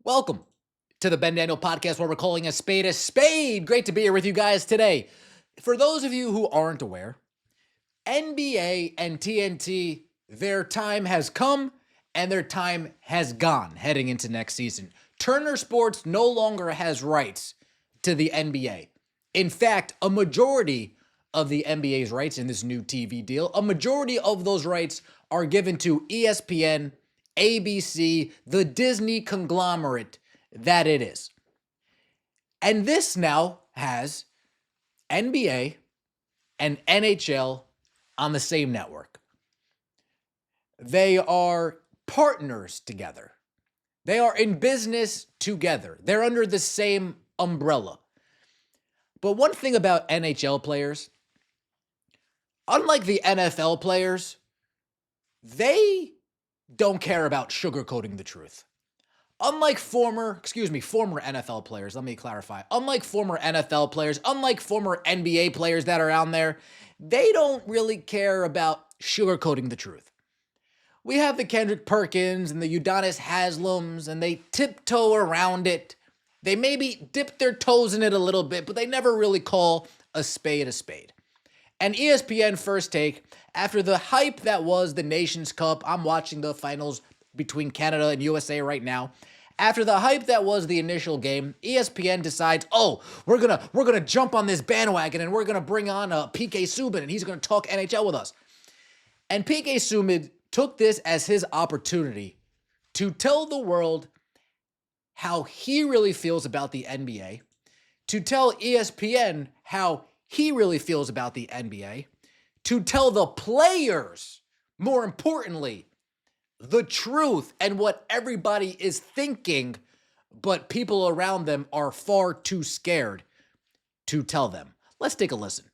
Welcome to the Ben Daniel podcast where we're calling a spade a spade. Great to be here with you guys today. For those of you who aren't aware, NBA and TNT, their time has come and their time has gone heading into next season. Turner Sports no longer has rights to the NBA. In fact, a majority of the NBA's rights in this new TV deal, a majority of those rights are given to ESPN, ABC, the Disney conglomerate that it is. And this now has NBA and NHL on the same network. They are partners together. They are in business together. They're under the same umbrella. But one thing about NHL players, unlike the NFL players, they don't care about sugarcoating the truth. Unlike former NFL players, let me clarify. Unlike former NFL players, unlike former NBA players that are out there, they don't really care about sugarcoating the truth. We have the Kendrick Perkins and the Udonis Haslams, and they tiptoe around it. They maybe dip their toes in it a little bit, but they never really call a spade a spade. And ESPN First Take, after the hype that was the Nations Cup, I'm watching the finals between Canada and USA right now. After the hype that was the initial game, ESPN decides, we're gonna jump on this bandwagon and we're gonna bring on PK Subban and he's gonna talk NHL with us. And PK Subban took this as his opportunity to tell the world how he really feels about the NBA, to tell ESPN how he really feels about the NBA, to tell the players, more importantly, the truth and what everybody is thinking, but people around them are far too scared to tell them. Let's take a listen.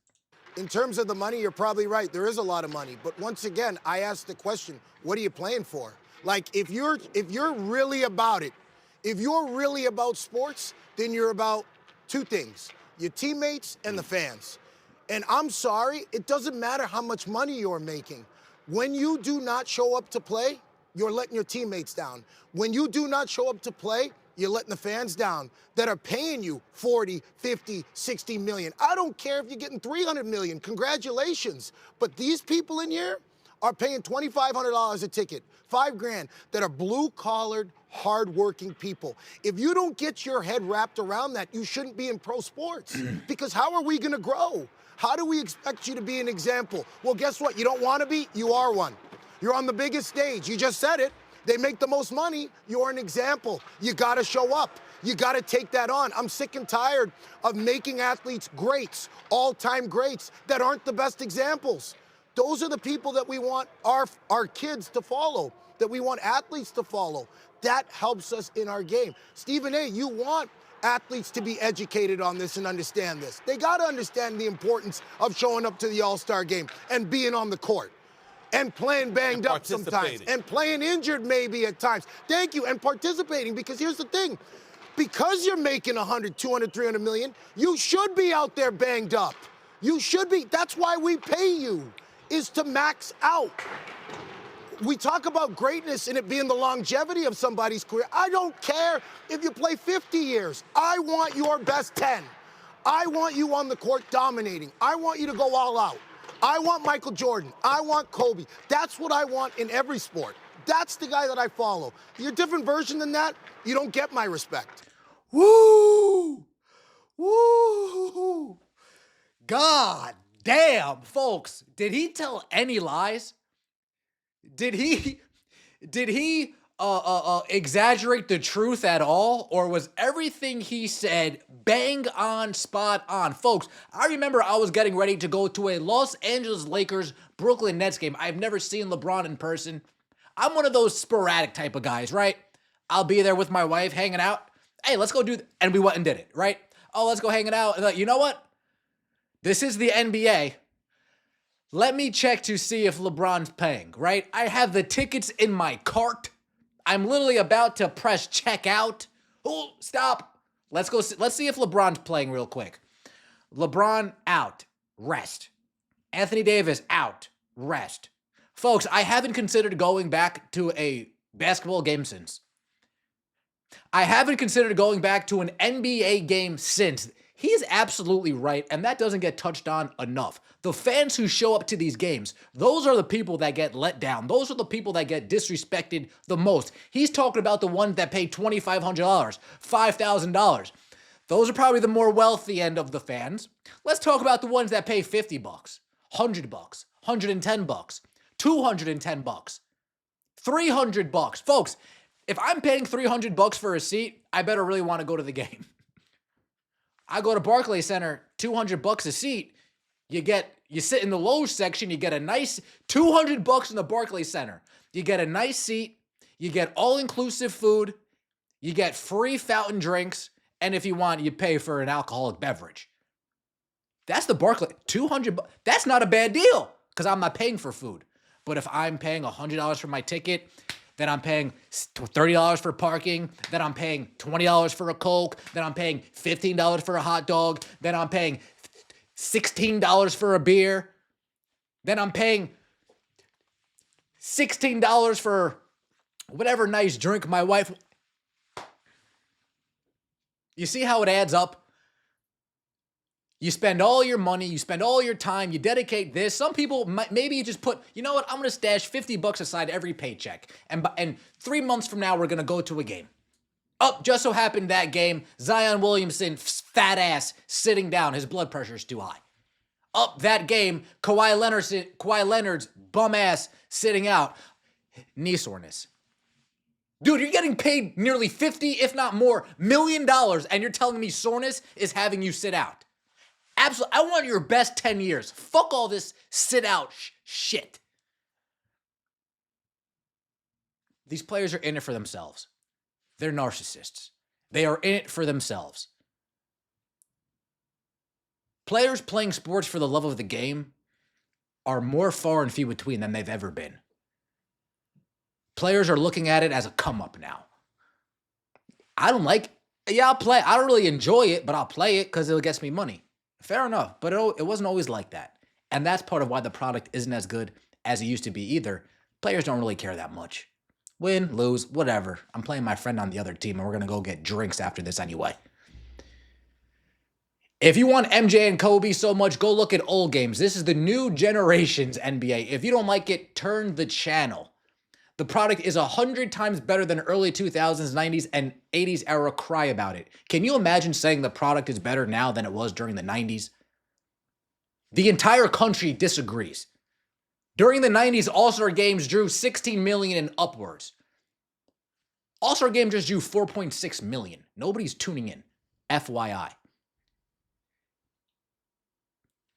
In terms of the money, you're probably right. There is a lot of money. But once again, I ask the question, what are you playing for? Like, if you're really about it, if you're really about sports, then you're about two things, your teammates and the fans. And I'm sorry, it doesn't matter how much money you're making. When you do not show up to play, you're letting your teammates down. When you do not show up to play, you're letting the fans down that are paying you 40, 50, 60 million. I don't care if you're getting 300 million. Congratulations. But these people in here are paying $2,500 a ticket, $5,000, that are blue-collared, hard-working people. If you don't get your head wrapped around that, you shouldn't be in pro sports. Because how are we going to grow? How do we expect you to be an example? Well, guess what? You don't want to be? You are one. You're on the biggest stage. You just said it. They make the most money. You're an example. You got to show up. You got to take that on. I'm sick and tired of making athletes greats, all-time greats, that aren't the best examples. Those are the people that we want our kids to follow, that we want athletes to follow. That helps us in our game. Stephen A., you want athletes to be educated on this and understand this. They got to understand the importance of showing up to the All-Star game and being on the court. And playing banged up sometimes. And playing injured maybe at times. Thank you. And participating, because here's the thing. Because you're making 100, 200, 300 million, you should be out there banged up. You should be. That's why we pay you, is to max out. We talk about greatness and it being the longevity of somebody's career. I don't care if you play 50 years. I want your best 10. I want you on the court dominating. I want you to go all out. I want Michael Jordan. I want Kobe. That's what I want in every sport. That's the guy that I follow. You're a different version than that, you don't get my respect. Woo! Woo! God damn, folks. Did he tell any lies? Did he exaggerate the truth at all? Or was everything he said bang on, spot on? Folks, I remember I was getting ready to go to a Los Angeles Lakers Brooklyn Nets game. I've never seen LeBron in person. I'm one of those sporadic type of guys, right? I'll be there with my wife hanging out. Hey, let's go and we went and did it, right? Oh, let's go hanging out. And like, you know what? This is the NBA. Let me check to see if LeBron's paying, right? I have the tickets in my cart. I'm literally about to press checkout. Oh, stop. Let's go. Let's see if LeBron's playing real quick. LeBron out. Rest. Anthony Davis out. Rest. Folks, I haven't considered going back to a basketball game since. I haven't considered going back to an NBA game since. He is absolutely right, and that doesn't get touched on enough. The fans who show up to these games, those are the people that get let down. Those are the people that get disrespected the most. He's talking about the ones that pay $2,500, $5,000. Those are probably the more wealthy end of the fans. Let's talk about the ones that pay $50, $100, $110, $210, $300. Folks, if I'm paying $300 for a seat, I better really want to go to the game. I go to Barclays Center, $200 a seat. You sit in the loge section, you get a nice $200 in the Barclays Center. You get a nice seat, you get all-inclusive food, you get free fountain drinks, and if you want, you pay for an alcoholic beverage. That's the Barclays, $200. That's not a bad deal because I'm not paying for food. But if I'm paying $100 for my ticket, then I'm paying $30 for parking, then I'm paying $20 for a Coke, then I'm paying $15 for a hot dog, then I'm paying $16 for a beer, then I'm paying $16 for whatever nice drink my wife. You see how it adds up? You spend all your money, you spend all your time, you dedicate this. Some people, maybe you just put, you know what, I'm going to stash $50 aside every paycheck. And 3 months from now, we're going to go to a game. Oh, just so happened that game, Zion Williamson, fat ass, sitting down. His blood pressure is too high. Up that game, Kawhi Leonard's bum ass sitting out. Knee soreness. Dude, you're getting paid nearly 50, if not more, $1 million, and you're telling me soreness is having you sit out. Absolutely. I want your best 10 years. Fuck all this sit out shit. These players are in it for themselves. They're narcissists. They are in it for themselves. Players playing sports for the love of the game are more far and few between than they've ever been. Players are looking at it as a come up now. I'll play. I don't really enjoy it, but I'll play it because it gets me money. Fair enough, but it wasn't always like that. And that's part of why the product isn't as good as it used to be either. Players don't really care that much. Win, lose, whatever. I'm playing my friend on the other team, and we're going to go get drinks after this anyway. If you want MJ and Kobe so much, go look at old games. This is the new generation's NBA. If you don't like it, turn the channel. The product is 100 times better than early 2000s, 90s, and 80s era cry about it. Can you imagine saying the product is better now than it was during the 90s? The entire country disagrees. During the 90s, All-Star games drew 16 million and upwards. All-Star game just drew 4.6 million. Nobody's tuning in. FYI.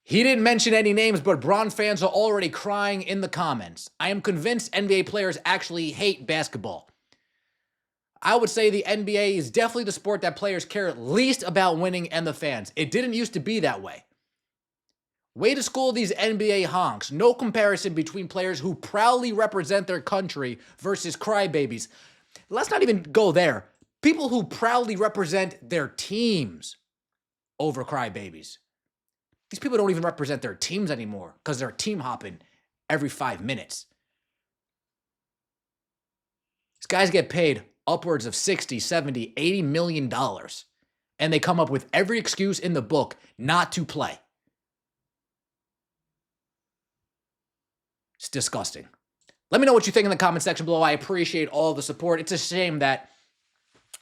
He didn't mention any names, but Bron fans are already crying in the comments. I am convinced NBA players actually hate basketball. I would say the NBA is definitely the sport that players care least about winning and the fans. It didn't used to be that way. Way to school these NBA honks. No comparison between players who proudly represent their country versus crybabies. Let's not even go there. People who proudly represent their teams over crybabies. These people don't even represent their teams anymore because they're team hopping every 5 minutes. These guys get paid upwards of 60, 70, 80 million dollars, and they come up with every excuse in the book not to play. It's disgusting. Let me know what you think in the comment section below. I appreciate all the support. It's a shame that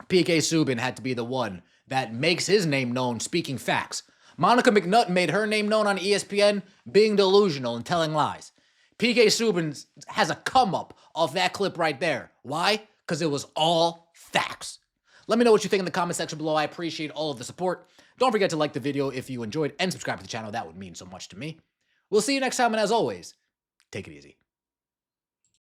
PK Subban had to be the one that makes his name known speaking facts. Monica McNutt made her name known on ESPN being delusional and telling lies. PK Subban has a come up off that clip right there. Why? Because it was all facts. Let me know what you think in the comment section below. I appreciate all of the support. Don't forget to like the video if you enjoyed and subscribe to the channel. That would mean so much to me. We'll see you next time, and as always, take it easy.